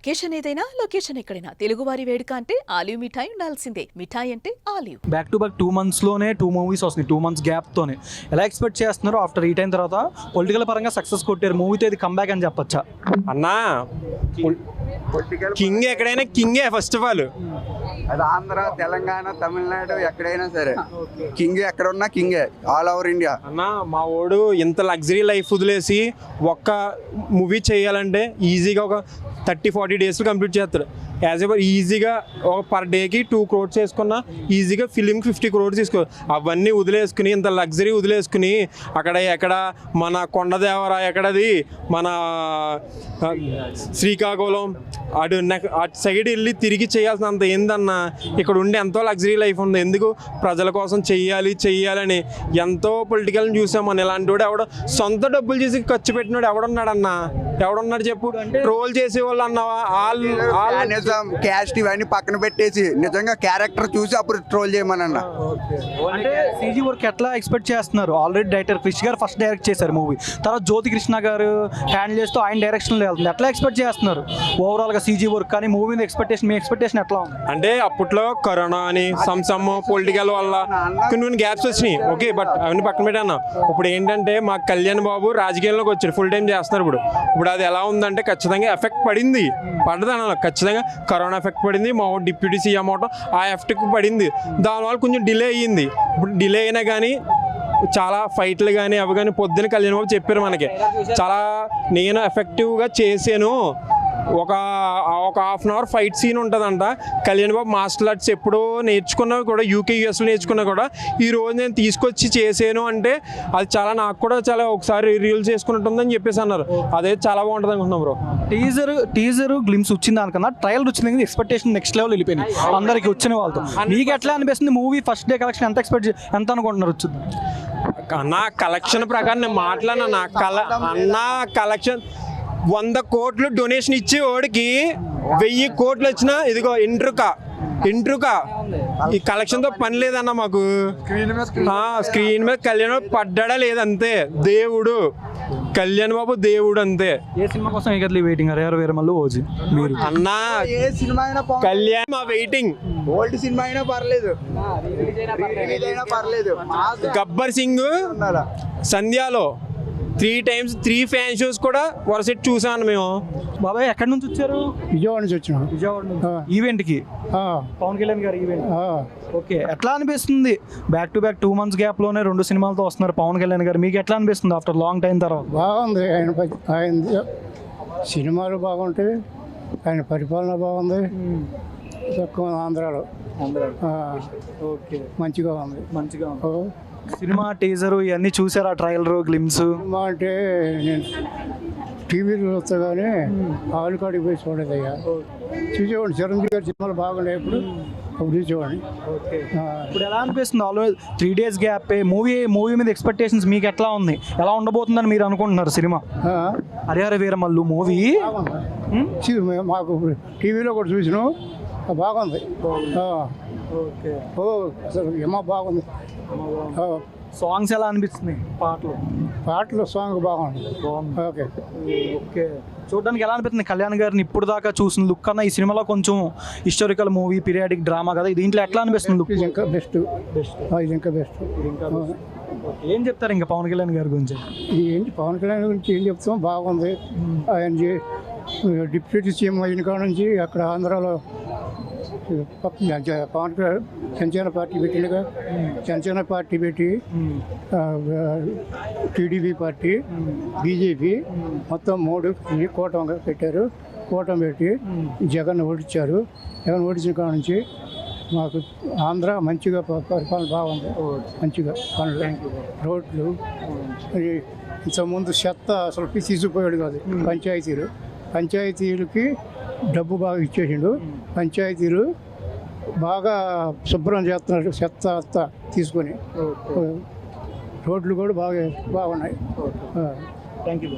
Occasion ఏదైనా location ఎక్కడైనా తెలుగువారి వేడుక అంటే ఆలివ్ మిఠాయి ఉండాల్సిందే. మిఠాయి అంటే olive. Back to back 2 months లోనే 2 movies వస్తున్నాయి. 2 months గ్యాప్ తోనే ఎలా ఎక్స్పెక్ట్ చేస్తున్నారు? ఆఫ్టర్ ఈ టైం తర్వాత పొలిటికల్ పరంగా సక్సెస్ కొట్టారు, మూవీతో ఇది కంబ్యాక్ అని చెప్పొచ్చా అన్నా? కింగ్ ఎక్కడైనా కింగే ఫస్ట్ ఆఫ్ ఆల్. అది ఆంధ్ర, తెలంగాణ, తమిళనాడు ఎక్కడైనా సరే కింగ్ ఎక్కడున్నా కింగే, ఆల్ ఓవర్ ఇండియా. అన్న మా వాడు ఇంత లగ్జరీ లైఫ్ వదిలేసి ఒక్క మూవీ చేయాలంటే ఈజీగా ఒక 30-40 days కంప్లీట్ చేస్తాడు. యాజ్ ఎవర్ ఈజీగా ఒక పర్ డేకి 2 crores చేసుకున్నా ఈజీగా ఫిలింకి 50 crores తీసుకో. అవన్నీ వదిలేసుకుని ఇంత లగ్జరీ వదిలేసుకుని ఎక్కడ మన కొండదేవర, ఎక్కడది మన శ్రీకాకుళం అటు సైడ్ వెళ్ళి తిరిగి చేయాల్సినంత ఏందన్నా, ఇక్కడ ఉండి ఎంతో లగ్జరీ లైఫ్ ఉంది. ఎందుకు ప్రజల కోసం చెయ్యాలని ఎంతో పొలిటికల్ని చూసాం. మన ఇలాంటి వాడు ఎవడో సొంత డబ్బులు చేసి ఖర్చు పెట్టినాడు ఎవడున్నాడన్నా? ఎవడున్నాడు చెప్పు? ట్రోల్ చేసేవాళ్ళు అన్నావా? క్యాస్ట్ ఇవన్నీ పక్కన పెట్టేసి నిజంగా క్యారెక్టర్ చూసి అప్పుడు ట్రోల్ చేయమనన్నా. అంటే సీజీ వర్క్ ఎట్లా ఎక్స్పెక్ట్ చేస్తున్నారు? ఆల్రెడీ డైరెక్టర్ క్రిష్ గారు ఫస్ట్ డైరెక్ట్ చేశారు మూవీ, తర్వాత జ్యోతి కృష్ణ గారు హ్యాండిల్ చేస్తూ ఆయన డైరెక్షన్లో వెళ్తుంది. ఎట్లా ఎక్స్పెక్ట్ చేస్తున్నారు ఓవరాల్గా సీజీ వర్క్? కానీ మూవీ మీద ఎక్స్పెక్టేషన్, మీ ఎక్స్పెక్టేషన్ ఎట్లా ఉంది? అంటే అప్పట్లో కరోనా అని సమ్ పొలిటికల్ వల్ల కొన్ని గ్యాప్స్ వచ్చినాయి, ఓకే, బట్ అవన్నీ పక్కన పెట్టాను. ఇప్పుడు ఏంటంటే మా కళ్యాణ్ బాబు రాజకీయాల్లోకి వచ్చాడు, ఫుల్ టైం చేస్తున్నారు. ఇప్పుడు అది ఎలా ఉందంటే ఖచ్చితంగా ఎఫెక్ట్ పడింది, పడదన్న ఖచ్చితంగా కరోనా ఎఫెక్ట్ పడింది. మా డిప్యూటీ సీఎం అవటం ఆ ఎఫెక్ట్ పడింది. దానివల్ల కొంచెం డిలే అయ్యింది. ఇప్పుడు డిలే అయినా కానీ చాలా ఫైట్లు కానీ అవి కానీ పొద్దున్న కళ్యాణ్ బాబు చెప్పారు మనకి, చాలా నేను ఎఫెక్టివ్గా చేశాను. ఒక ½ hour ఫైట్ సీన్ ఉంటుందంట. కళ్యాణ్ బాబు మార్షల్ ఆర్ట్స్ ఎప్పుడో నేర్చుకున్నవి కూడా, UK US నేర్చుకున్నా కూడా ఈ రోజు నేను తీసుకొచ్చి చేసాను అంటే అది చాలా, నాకు కూడా చాలా ఒకసారి రీల్ చేసుకున్నట్టుందని చెప్పేసి అన్నారు. అదే చాలా బాగుంటుంది అనుకుంటున్నాం బ్రో. టీజర్ గ్లిమ్స్ వచ్చింది దానికన్నా ట్రయల్ వచ్చింది, ఎక్స్పెక్టేషన్ నెక్స్ట్ లెవెల్ వెళ్ళిపోయింది అందరికి వచ్చిన వాళ్ళతో. మీకు ఎట్లా అనిపిస్తుంది? మూవీ ఫస్ట్ డే కలెక్షన్ ఎంత అనుకుంటున్నారు వచ్చింది? అన్న కలెక్షన్ ప్రకారం నేను మాట్లాడినా, అన్న కలెక్షన్ 100 crores డొనేషన్ ఇచ్చి వాడికి 1000 crores వచ్చినా ఇదిగో ఇంట్రుక ఈ కలెక్షన్తో పని లేదన్న మాకు. స్క్రీన్ మీద కళ్యాణ్ బాబు పడ్డా లేదంతే, దేవుడు కళ్యాణ్ బాబు దేవుడు అంతే. ఏ సినిమా కోసం ఎగర్లీ వెయిటింగ్? అరే వేరమల్లు ఓజీ మీరు అన్న ఏ సినిమా అయినా కళ్యాణ్ మా వెయిటింగ్. ఓల్డ్ సినిమా అయినా పర్లేదు, Gabbar Singh సంధ్యాలో 3 times 3 fan shows కూడా వరుసెట్ చూసాను మేము. బాబాయ్ ఎక్కడి నుంచి వచ్చారు? విజయవాడ నుంచి వచ్చినాం. విజయవాడ నుంచి ఈవెంట్కి, పవన్ కళ్యాణ్ గారు ఈవెంట్. ఓకే, ఎట్లా అనిపిస్తుంది? బ్యాక్ టు బ్యాక్ 2 months గ్యాప్లోనే 2 సినిమాలతో వస్తున్నారు పవన్ కళ్యాణ్ గారు. మీకు ఎట్లా అనిపిస్తుంది ఆఫ్టర్ లాంగ్ టైం తర్వాత? బాగుంది, ఆయన సినిమాలు బాగుంటాయి, ఆయన పరిపాలన బాగుంది. తక్కువ ఆంధ్రాలో ఓకే, మంచిగా ఉంది. సినిమా టీజర్ ఇవన్నీ చూసారా? ట్రయల్ గ్లిమ్స్ అంటే నేను టీవీలో వస్తా కానీ ఆలుకాడికి పోయి చూడదయ్యా. చూసేవాడిని, చిరంజీవి గారి సినిమాలు బాగున్నాయి అప్పుడు చూసేవాడిని. ఇప్పుడు ఎలా అనిపిస్తుంది? ఆల్వేస్ 3 days గ్యాప్ మూవీ మీద ఎక్స్పెక్టేషన్స్ మీకు ఎట్లా ఉంది? ఎలా ఉండబోతుందని మీరు అనుకుంటున్నారు సినిమా? హరిహర వీరమల్లు మూవీ మాకు టీవీలో కూడా చూసినాం, బాగుంది. అసలు ఏమో బాగుంది. సాంగ్స్ ఎలా అనిపిస్తున్నాయి? పాటలు సాంగ్ బాగుంది. ఓకే, చూడడానికి ఎలా అనిపిస్తుంది? కళ్యాణ్ గారిని ఇప్పుడు దాకా చూసిన లుక్ కన్నా ఈ సినిమాలో కొంచెం హిస్టారికల్ మూవీ, పీరియాడిక్ డ్రామా కదా, దీంట్లో ఎట్లా అనిపిస్తుంది లుక్? ఇంకా బెస్ట్. ఏం చెప్తారు ఇంకా పవన్ కళ్యాణ్ గారి గురించి? ఏంటి పవన్ కళ్యాణ్ గురించి ఏం చెప్తాం? బాగుంది. ఆయన డిప్యూటీ సీఎం అయిన కాడ నుంచి అక్కడ ఆంధ్రాలో పవన్ కళ్యాణ్ జనసేన పార్టీ పెట్టినగా, జనసేన పార్టీ పెట్టి టీడీపీ పార్టీ, బీజేపీ మొత్తం 3 కూటమిగా పెట్టారు. కూటమి పెట్టి జగన్ ఓడించారు. జగన్ ఓడించిన కాడ నుంచి మాకు ఆంధ్ర మంచిగా పరిపాలన బాగుంది. మంచిగా పనులు, రోడ్లు, ఇంతకుముందు చెత్త అసలు తీసుకుపోయాడు కాదు. పంచాయతీలకి డబ్బు బాగా ఇచ్చేసిండు. పంచాయతీలు బాగా శుభ్రం చేస్తున్నారు, చెత్త తీసుకొని. రోడ్లు కూడా బాగున్నాయి. Thank you.